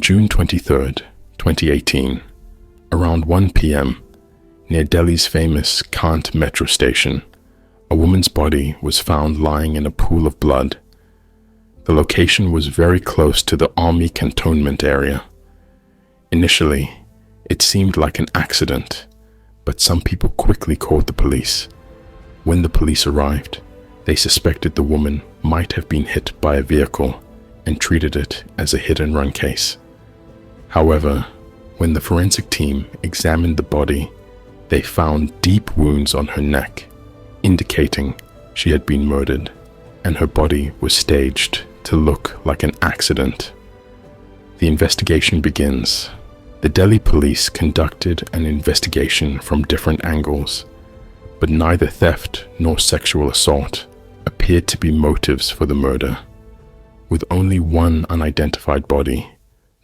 June 23, 2018, around 1 p.m., near Delhi's famous Kant metro station, a woman's body was found lying in a pool of blood. The location was very close to the army cantonment area. Initially, it seemed like an accident, but some people quickly called the police. When the police arrived, they suspected the woman might have been hit by a vehicle and treated it as a hit-and-run case. However, when the forensic team examined the body, they found deep wounds on her neck, indicating she had been murdered, and her body was staged to look like an accident. The investigation begins. The Delhi police conducted an investigation from different angles, but neither theft nor sexual assault appeared to be motives for the murder. With only one unidentified body,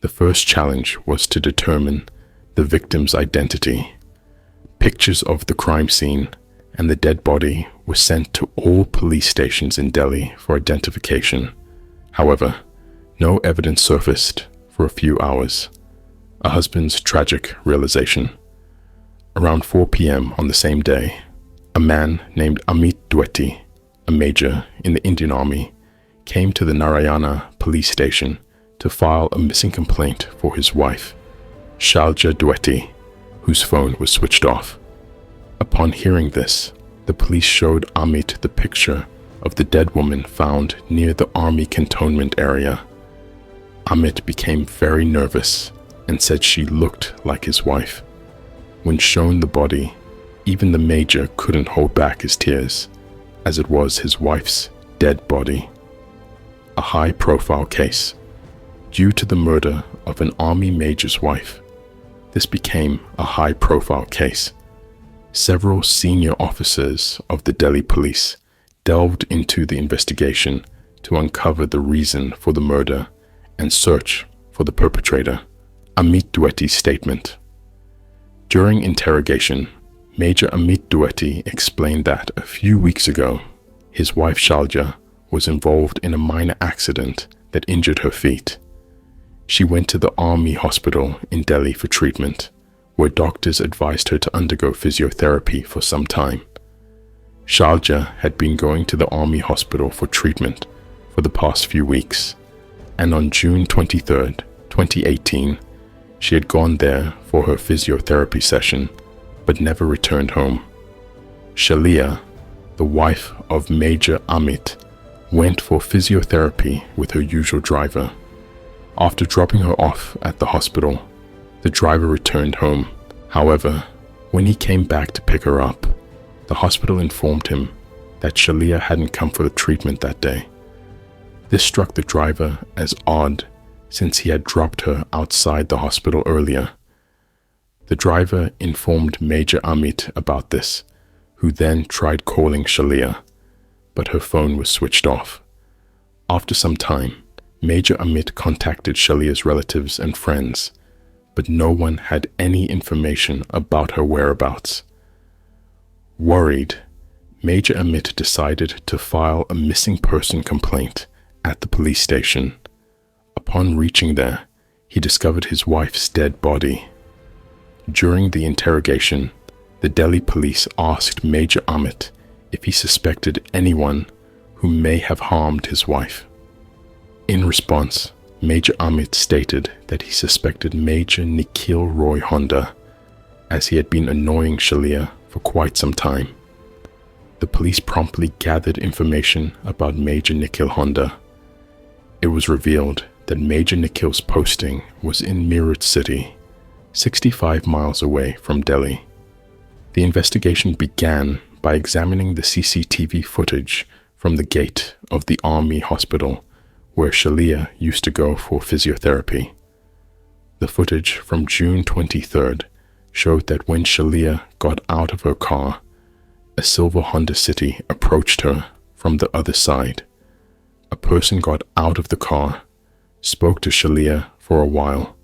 the first challenge was to determine the victim's identity. Pictures of the crime scene and the dead body were sent to all police stations in Delhi for identification. However, no evidence surfaced for a few hours. A husband's tragic realization. Around 4 p.m. on the same day, a man named Sheila Duetti, a major in the Indian Army, came to the Narayana police station to file a missing complaint for his wife, Sheila Duetti, whose phone was switched off. Upon hearing this, the police showed Amit the picture of the dead woman found near the army cantonment area. Amit became very nervous and said she looked like his wife. When shown the body, even the major couldn't hold back his tears, as it was his wife's dead body. A high-profile case. Due to the murder of an army major's wife, this became a high-profile case. Several senior officers of the Delhi police delved into the investigation to uncover the reason for the murder and search for the perpetrator. Sheila Duetti's statement. During interrogation, Major Sheila Duetti explained that a few weeks ago, his wife Sheila was involved in a minor accident that injured her feet. She went to the army hospital in Delhi for treatment, where doctors advised her to undergo physiotherapy for some time. Sheila had been going to the army hospital for treatment for the past few weeks, and on June 23, 2018, she had gone there for her physiotherapy session, but never returned home. Sheila, the wife of Major Amit, went for physiotherapy with her usual driver. After dropping her off at the hospital, the driver returned home. However, when he came back to pick her up, the hospital informed him that Sheila hadn't come for the treatment that day. This struck the driver as odd, since he had dropped her outside the hospital earlier. The driver informed Major Amit about this, who then tried calling Sheila, but her phone was switched off. After some time, Major Amit contacted Sheila's relatives and friends, but no one had any information about her whereabouts. Worried, Major Amit decided to file a missing person complaint at the police station. Upon reaching there, he discovered his wife's dead body. During the interrogation, the Delhi police asked Major Amit if he suspected anyone who may have harmed his wife. In response, Major Amit stated that he suspected Major Nikhil Roy Honda, as he had been annoying Sheila for quite some time. The police promptly gathered information about Major Nikhil Honda. It was revealed that Major Nikhil's posting was in Meerut city, 65 miles away from Delhi. The investigation began by examining the CCTV footage from the gate of the army hospital where Sheila used to go for physiotherapy. The footage from June 23rd showed that when Sheila got out of her car, a silver Honda City approached her from the other side. A person got out of the car, spoke to Sheila for a while,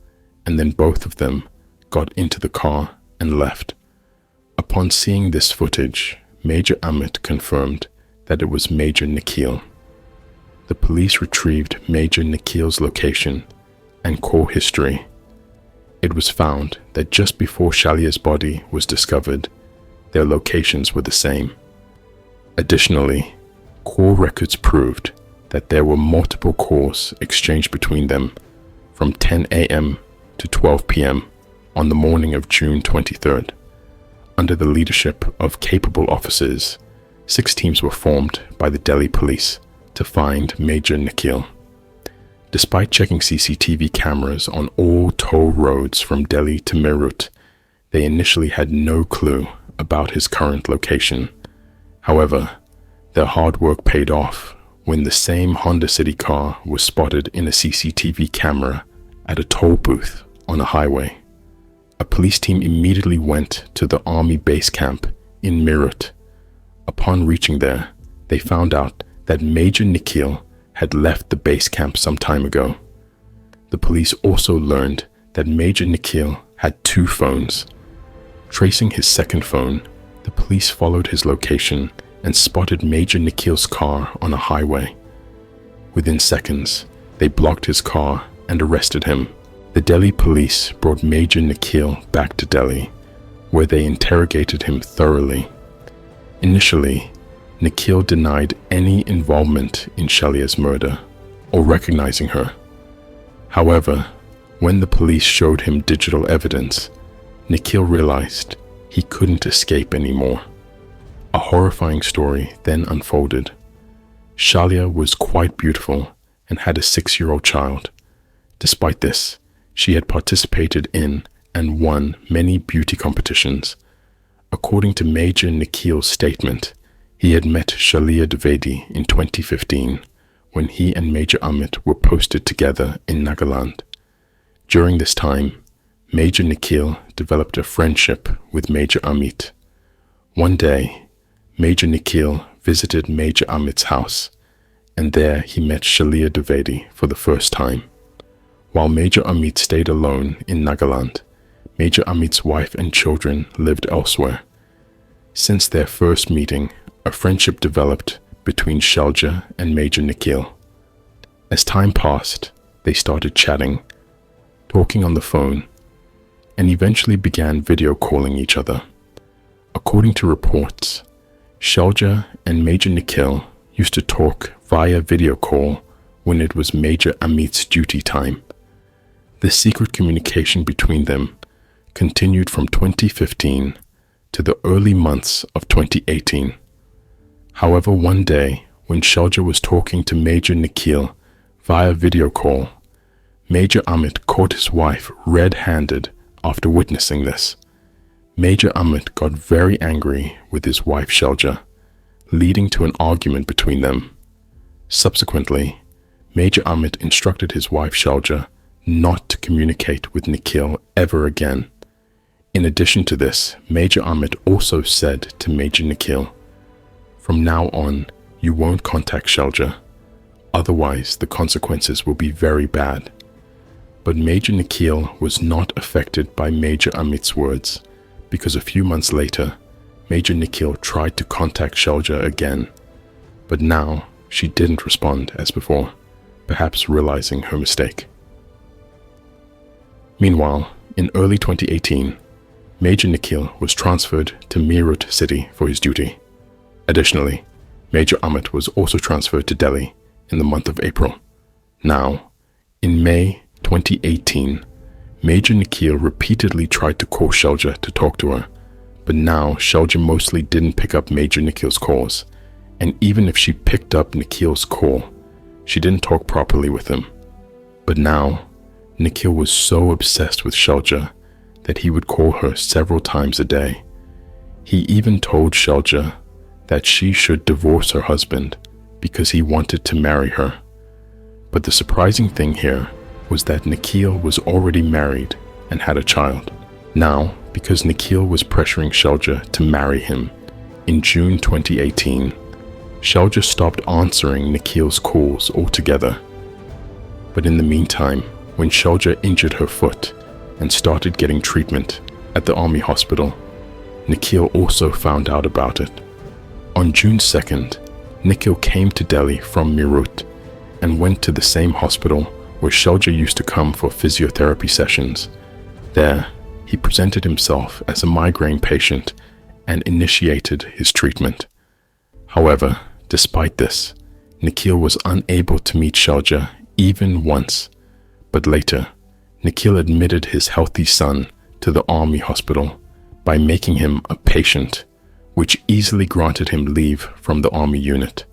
and then both of them got into the car and left. Upon seeing this footage, Major Amit confirmed that it was Major Nikhil. The police retrieved Major Nikhil's location and call history. It was found that just before Shalia's body was discovered, their locations were the same. Additionally, call records proved that there were multiple calls exchanged between them from 10 a.m. to 12 p.m. on the morning of June 23rd. Under the leadership of capable officers, 6 teams were formed by the Delhi police to find Major Nikhil. Despite checking CCTV cameras on all toll roads from Delhi to Meerut, they initially had no clue about his current location. However, their hard work paid off when the same Honda City car was spotted in a CCTV camera at a toll booth on a highway. A police team immediately went to the army base camp in Meerut. Upon reaching there, they found out that Major Nikhil had left the base camp some time ago. The police also learned that Major Nikhil had 2 phones. Tracing his second phone, the police followed his location and spotted Major Nikhil's car on a highway. Within seconds, they blocked his car and arrested him. The Delhi police brought Major Nikhil back to Delhi, where they interrogated him thoroughly. Initially, Nikhil denied any involvement in Shalia's murder or recognizing her. However, when the police showed him digital evidence, Nikhil realized he couldn't escape anymore. A horrifying story then unfolded. Shalia was quite beautiful and had a 6-year-old child. Despite this, she had participated in and won many beauty competitions. According to Major Nikhil's statement, he had met Sheila Duetti in 2015 when he and Major Amit were posted together in Nagaland. During this time, Major Nikhil developed a friendship with Major Amit. One day, Major Nikhil visited Major Amit's house, and there he met Sheila Duetti for the first time. While Major Amit stayed alone in Nagaland, Major Amit's wife and children lived elsewhere. Since their first meeting, a friendship developed between Shelja and Major Nikhil. As time passed, they started chatting, talking on the phone, and eventually began video calling each other. According to reports, Shelja and Major Nikhil used to talk via video call when it was Major Amit's duty time. The secret communication between them continued from 2015 to the early months of 2018. However, one day, when Shelja was talking to Major Nikhil via video call, Major Amit caught his wife red-handed after witnessing this. Major Amit got very angry with his wife Shelja, leading to an argument between them. Subsequently, Major Amit instructed his wife Shelja not to communicate with Nikhil ever again. In addition to this, Major Amit also said to Major Nikhil, "From now on, you won't contact Shelja, otherwise the consequences will be very bad." But Major Nikhil was not affected by Major Amit's words, because a few months later, Major Nikhil tried to contact Shelja again, but now she didn't respond as before, perhaps realizing her mistake. Meanwhile, in early 2018, Major Nikhil was transferred to Meerut city for his duty. Additionally, Major Amit was also transferred to Delhi in the month of April. Now, in May 2018, Major Nikhil repeatedly tried to call Shelja to talk to her, but now Shelja mostly didn't pick up Major Nikhil's calls, and even if she picked up Nikhil's call, she didn't talk properly with him. But now, Nikhil was so obsessed with Shelja that he would call her several times a day. He even told Shelja that she should divorce her husband because he wanted to marry her. But the surprising thing here was that Nikhil was already married and had a child. Now, because Nikhil was pressuring Shelja to marry him, in June 2018, Shelja stopped answering Nikhil's calls altogether. But in the meantime, when Shelja injured her foot and started getting treatment at the army hospital, Nikhil also found out about it. On June 2nd, Nikhil came to Delhi from Meerut and went to the same hospital where Shelja used to come for physiotherapy sessions. There, he presented himself as a migraine patient and initiated his treatment. However, despite this, Nikhil was unable to meet Shelja even once. But later, Nikhil admitted his healthy son to the army hospital by making him a patient, which easily granted him leave from the army unit.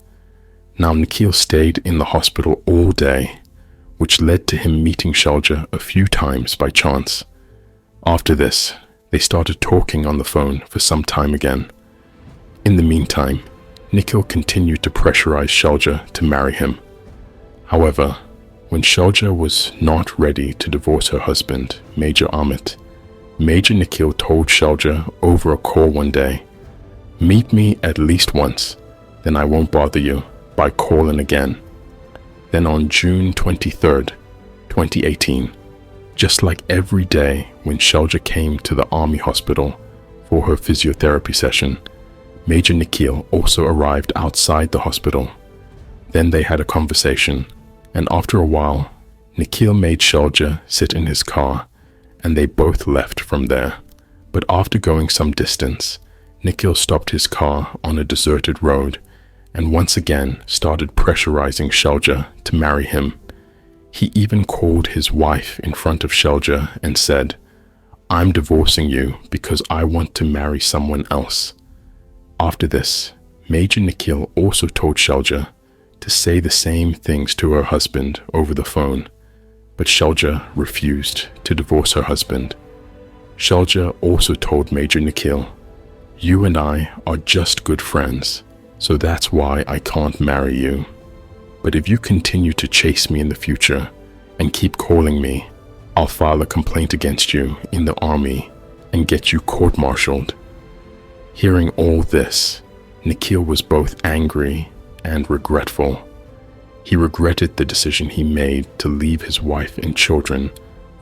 Now Nikhil stayed in the hospital all day, which led to him meeting Shelja a few times by chance. After this, they started talking on the phone for some time again. In the meantime, Nikhil continued to pressurize Shelja to marry him. However, when Shelja was not ready to divorce her husband, Major Amit, Major Nikhil told Shelja over a call one day, "Meet me at least once, then I won't bother you by calling again." Then on June 23rd, 2018, just like every day when Shelja came to the army hospital for her physiotherapy session, Major Nikhil also arrived outside the hospital. Then they had a conversation, and after a while, Nikhil made Shelja sit in his car, and they both left from there. But after going some distance, Nikhil stopped his car on a deserted road and once again started pressurizing Shelja to marry him. He even called his wife in front of Shelja and said, "I'm divorcing you because I want to marry someone else." After this, Major Nikhil also told Shelja to say the same things to her husband over the phone, but Shelja refused to divorce her husband. Shelja also told Major Nikhil, "You and I are just good friends, so that's why I can't marry you. But if you continue to chase me in the future and keep calling me, I'll file a complaint against you in the army and get you court-martialed." Hearing all this, Nikhil was both angry and regretful. He regretted the decision he made to leave his wife and children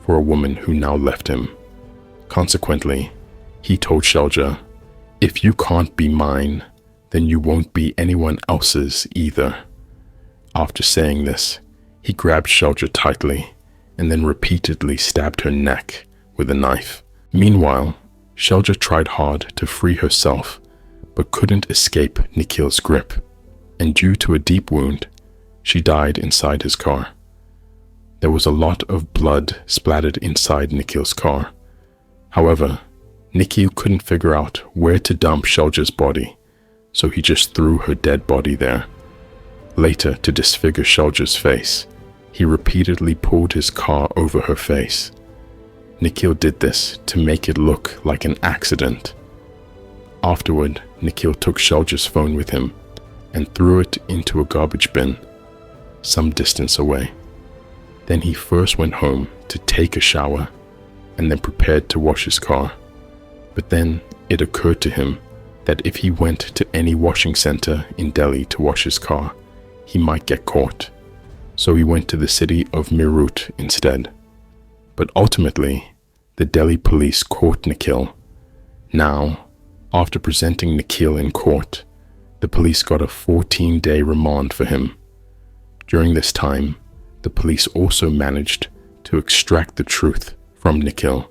for a woman who now left him. Consequently, he told Shelja, "If you can't be mine, then you won't be anyone else's either." After saying this, he grabbed Shelja tightly and then repeatedly stabbed her neck with a knife. Meanwhile, Shelja tried hard to free herself, but couldn't escape Nikhil's grip, and due to a deep wound, she died inside his car. There was a lot of blood splattered inside Nikhil's car. However, Nikhil couldn't figure out where to dump Shelja's body, so he just threw her dead body there. Later, to disfigure Shelja's face, he repeatedly pulled his car over her face. Nikhil did this to make it look like an accident. Afterward, Nikhil took Shelja's phone with him and threw it into a garbage bin some distance away. Then he first went home to take a shower and then prepared to wash his car. But then it occurred to him that if he went to any washing center in Delhi to wash his car, he might get caught. So he went to the city of Meerut instead. But ultimately, the Delhi police caught Nikhil. Now, after presenting Nikhil in court, the police got a 14-day remand for him. During this time, the police also managed to extract the truth from Nikhil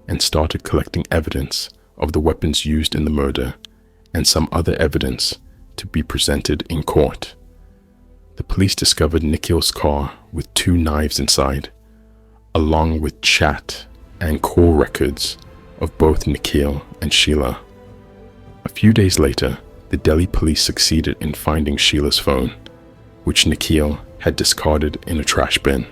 and started collecting evidence of the weapons used in the murder and some other evidence to be presented in court. The police discovered Nikhil's car with 2 knives inside, along with chat and call records of both Nikhil and Sheila. A few days later, the Delhi police succeeded in finding Sheila's phone, which Nikhil had discarded in a trash bin.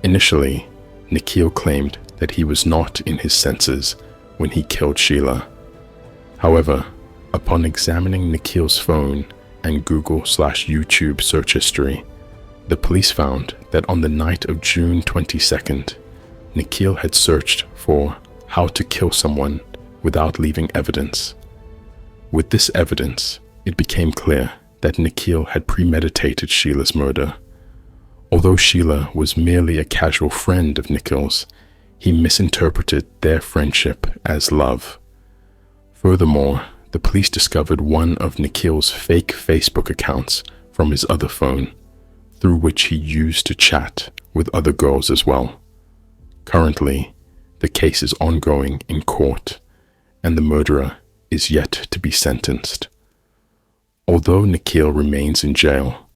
Initially, Nikhil claimed that he was not in his senses when he killed Sheila. However, upon examining Nikhil's phone and Google/YouTube search history, the police found that on the night of June 22nd, Nikhil had searched for how to kill someone without leaving evidence. With this evidence, it became clear that Nikhil had premeditated Sheila's murder. Although Sheila was merely a casual friend of Nikhil's, he misinterpreted their friendship as love. Furthermore, the police discovered one of Nikhil's fake Facebook accounts from his other phone, through which he used to chat with other girls as well. Currently, the case is ongoing in court, and the murderer is yet to be sentenced. Although Nikhil remains in jail,